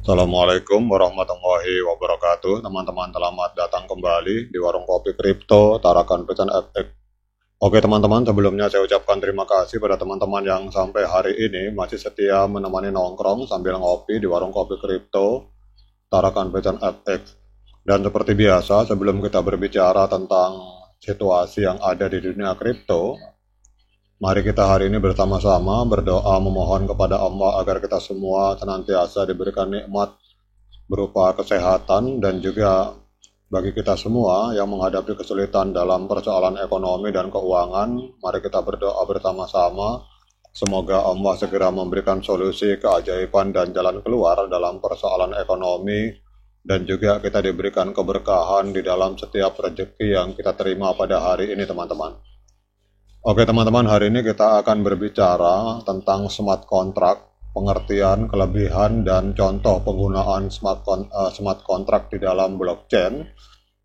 Assalamualaikum warahmatullahi wabarakatuh. Teman-teman, selamat datang kembali di warung kopi kripto Tarakan Pecan FX. Oke teman-teman, sebelumnya saya ucapkan terima kasih pada teman-teman yang sampai hari ini masih setia menemani nongkrong sambil ngopi di warung kopi kripto Tarakan Pecan FX. Dan seperti biasa, sebelum kita berbicara tentang situasi yang ada di dunia kripto, mari kita hari ini bersama-sama berdoa memohon kepada Allah agar kita semua senantiasa diberikan nikmat berupa kesehatan dan juga bagi kita semua yang menghadapi kesulitan dalam persoalan ekonomi dan keuangan. Mari kita berdoa bersama-sama. Semoga Allah segera memberikan solusi keajaiban dan jalan keluar dalam persoalan ekonomi dan juga kita diberikan keberkahan di dalam setiap rezeki yang kita terima pada hari ini teman-teman. Oke teman-teman, hari ini kita akan berbicara tentang smart contract, pengertian, kelebihan, dan contoh penggunaan smart contract di dalam blockchain.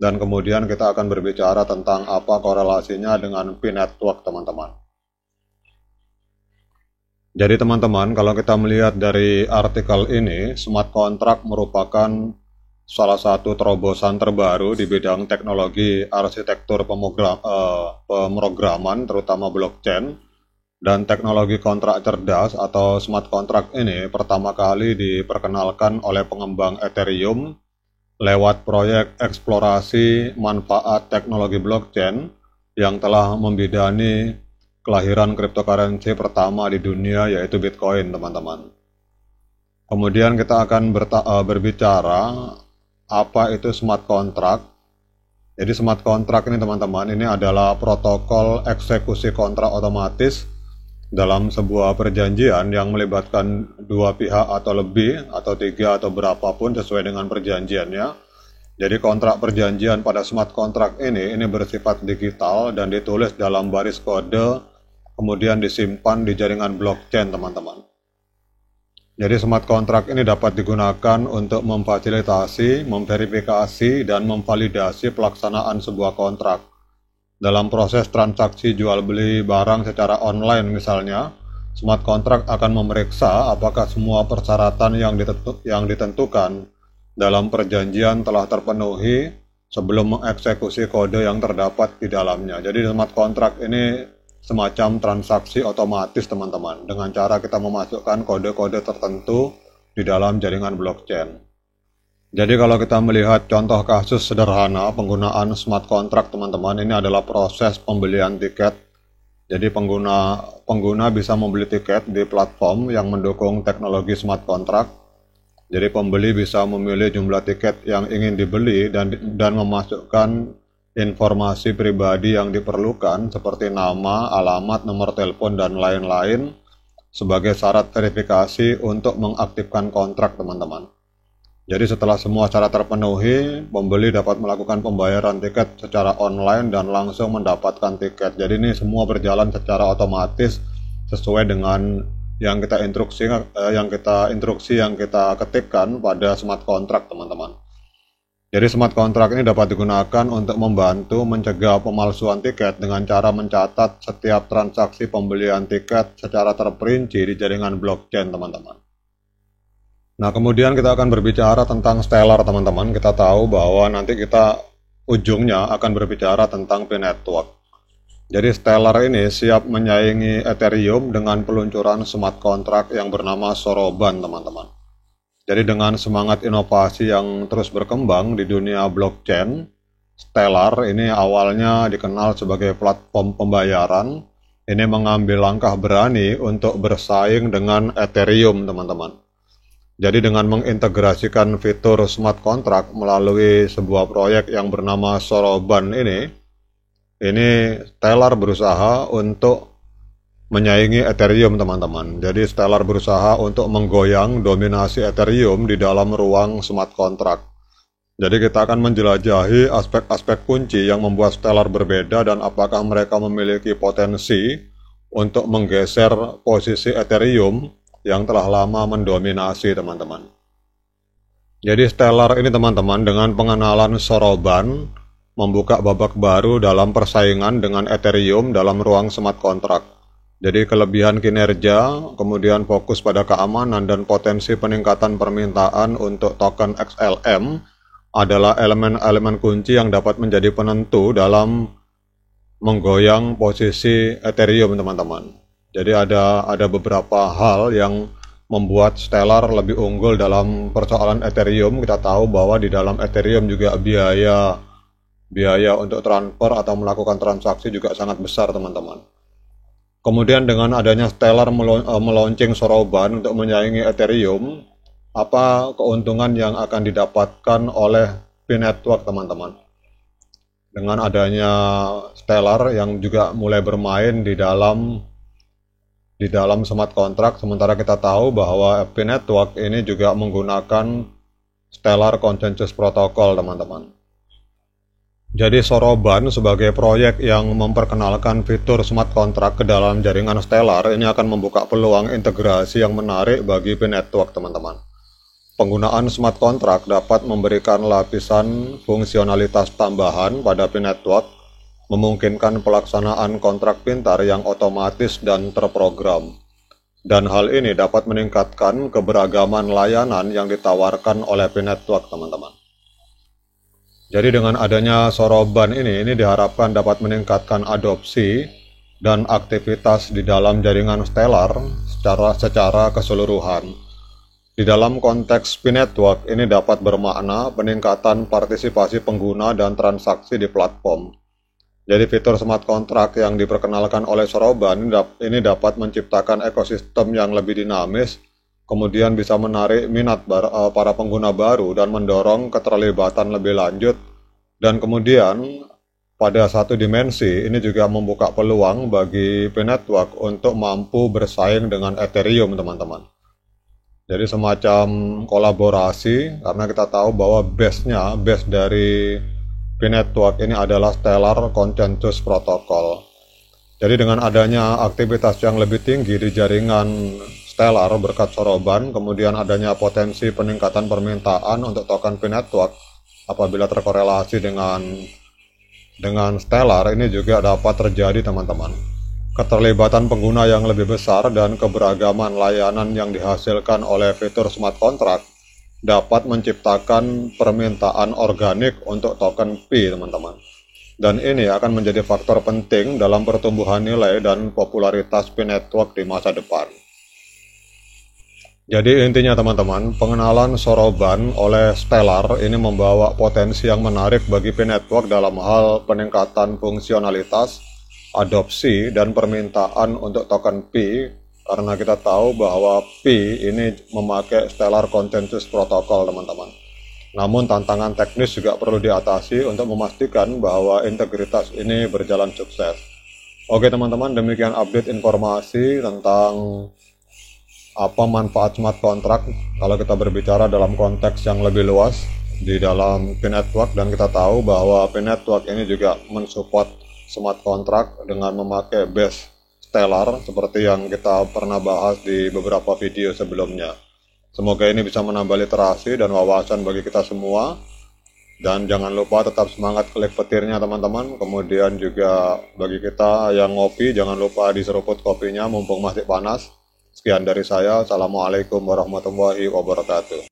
Dan kemudian kita akan berbicara tentang apa korelasinya dengan P-Network teman-teman. Jadi teman-teman, kalau kita melihat dari artikel ini, smart contract merupakan salah satu terobosan terbaru di bidang teknologi arsitektur pemrograman, terutama blockchain, dan teknologi kontrak cerdas atau smart contract ini pertama kali diperkenalkan oleh pengembang Ethereum lewat proyek eksplorasi manfaat teknologi blockchain yang telah membidani kelahiran cryptocurrency pertama di dunia, yaitu Bitcoin teman-teman. Kemudian kita akan berbicara apa itu smart contract. Jadi smart contract ini teman-teman, ini adalah protokol eksekusi kontrak otomatis dalam sebuah perjanjian yang melibatkan dua pihak atau lebih atau tiga atau berapapun sesuai dengan perjanjiannya. Jadi kontrak perjanjian pada smart contract ini bersifat digital dan ditulis dalam baris kode, kemudian disimpan di jaringan blockchain teman-teman. Jadi smart contract ini dapat digunakan untuk memfasilitasi, memverifikasi, dan memvalidasi pelaksanaan sebuah kontrak. Dalam proses transaksi jual beli barang secara online misalnya, smart contract akan memeriksa apakah semua persyaratan yang ditentukan dalam perjanjian telah terpenuhi sebelum mengeksekusi kode yang terdapat di dalamnya. Jadi smart contract ini semacam transaksi otomatis teman-teman, dengan cara kita memasukkan kode-kode tertentu di dalam jaringan blockchain. Jadi kalau kita melihat contoh kasus sederhana penggunaan smart contract teman-teman, ini adalah proses pembelian tiket. Jadi pengguna bisa membeli tiket di platform yang mendukung teknologi smart contract. Jadi pembeli bisa memilih jumlah tiket yang ingin dibeli dan memasukkan informasi pribadi yang diperlukan seperti nama, alamat, nomor telepon, dan lain-lain sebagai syarat verifikasi untuk mengaktifkan kontrak teman-teman. Jadi setelah semua syarat terpenuhi, pembeli dapat melakukan pembayaran tiket secara online dan langsung mendapatkan tiket. Jadi ini semua berjalan secara otomatis sesuai dengan yang kita ketikkan pada smart contract teman-teman. Jadi smart contract ini dapat digunakan untuk membantu mencegah pemalsuan tiket dengan cara mencatat setiap transaksi pembelian tiket secara terperinci di jaringan blockchain teman-teman. Nah kemudian kita akan berbicara tentang Stellar teman-teman. Kita tahu bahwa nanti kita ujungnya akan berbicara tentang P-Network. Jadi Stellar ini siap menyaingi Ethereum dengan peluncuran smart contract yang bernama Soroban teman-teman. Jadi dengan semangat inovasi yang terus berkembang di dunia blockchain, Stellar ini awalnya dikenal sebagai platform pembayaran. Ini mengambil langkah berani untuk bersaing dengan Ethereum teman-teman. Jadi dengan mengintegrasikan fitur smart contract melalui sebuah proyek yang bernama Soroban ini Stellar berusaha untuk menyaingi Ethereum teman-teman. Jadi Stellar berusaha untuk menggoyang dominasi Ethereum di dalam ruang smart contract. Jadi kita akan menjelajahi aspek-aspek kunci yang membuat Stellar berbeda dan apakah mereka memiliki potensi untuk menggeser posisi Ethereum yang telah lama mendominasi teman-teman. Jadi Stellar ini teman-teman dengan pengenalan Soroban membuka babak baru dalam persaingan dengan Ethereum dalam ruang smart contract. Jadi kelebihan kinerja, kemudian fokus pada keamanan dan potensi peningkatan permintaan untuk token XLM adalah elemen-elemen kunci yang dapat menjadi penentu dalam menggoyang posisi Ethereum, teman-teman. Jadi ada beberapa hal yang membuat Stellar lebih unggul dalam persoalan Ethereum. Kita tahu bahwa di dalam Ethereum juga biaya untuk transfer atau melakukan transaksi juga sangat besar, teman-teman. Kemudian dengan adanya Stellar meluncing soroban untuk menyaingi Ethereum, apa keuntungan yang akan didapatkan oleh P-Network, teman-teman? Dengan adanya Stellar yang juga mulai bermain di dalam smart contract, sementara kita tahu bahwa P-Network ini juga menggunakan Stellar Consensus Protocol, teman-teman. Jadi soroban sebagai proyek yang memperkenalkan fitur smart contract ke dalam jaringan Stellar ini akan membuka peluang integrasi yang menarik bagi P-Network, teman-teman. Penggunaan smart contract dapat memberikan lapisan fungsionalitas tambahan pada P-Network, memungkinkan pelaksanaan kontrak pintar yang otomatis dan terprogram. Dan hal ini dapat meningkatkan keberagaman layanan yang ditawarkan oleh P-Network, teman-teman. Jadi dengan adanya soroban ini diharapkan dapat meningkatkan adopsi dan aktivitas di dalam jaringan Stellar secara keseluruhan. Di dalam konteks P-Network ini dapat bermakna peningkatan partisipasi pengguna dan transaksi di platform. Jadi fitur smart contract yang diperkenalkan oleh soroban ini dapat menciptakan ekosistem yang lebih dinamis, kemudian bisa menarik minat para pengguna baru dan mendorong keterlibatan lebih lanjut, dan kemudian pada satu dimensi ini juga membuka peluang bagi P-Network untuk mampu bersaing dengan Ethereum, teman-teman. Jadi semacam kolaborasi, karena kita tahu bahwa base dari P-Network ini adalah Stellar Consensus Protocol. Jadi dengan adanya aktivitas yang lebih tinggi di jaringan Stellar berkat soroban, kemudian adanya potensi peningkatan permintaan untuk token P-Network apabila terkorelasi dengan Stellar, ini juga dapat terjadi, teman-teman. Keterlibatan pengguna yang lebih besar dan keberagaman layanan yang dihasilkan oleh fitur smart contract dapat menciptakan permintaan organik untuk token P, teman-teman. Dan ini akan menjadi faktor penting dalam pertumbuhan nilai dan popularitas P-Network di masa depan. Jadi intinya, teman-teman, pengenalan soroban oleh Stellar ini membawa potensi yang menarik bagi P-Network dalam hal peningkatan fungsionalitas, adopsi, dan permintaan untuk token P, karena kita tahu bahwa P ini memakai Stellar Consensus Protocol, teman-teman. Namun tantangan teknis juga perlu diatasi untuk memastikan bahwa integritas ini berjalan sukses. Oke, teman-teman, demikian update informasi tentang apa manfaat smart contract kalau kita berbicara dalam konteks yang lebih luas di dalam P-Network, dan kita tahu bahwa P-Network ini juga mensupport smart contract dengan memakai base Stellar seperti yang kita pernah bahas di beberapa video sebelumnya. Semoga ini bisa menambah literasi dan wawasan bagi kita semua. Dan jangan lupa tetap semangat klik petirnya, teman-teman. Kemudian juga bagi kita yang ngopi, jangan lupa diseruput kopinya mumpung masih panas. Sekian dari saya. Assalamualaikum warahmatullahi wabarakatuh.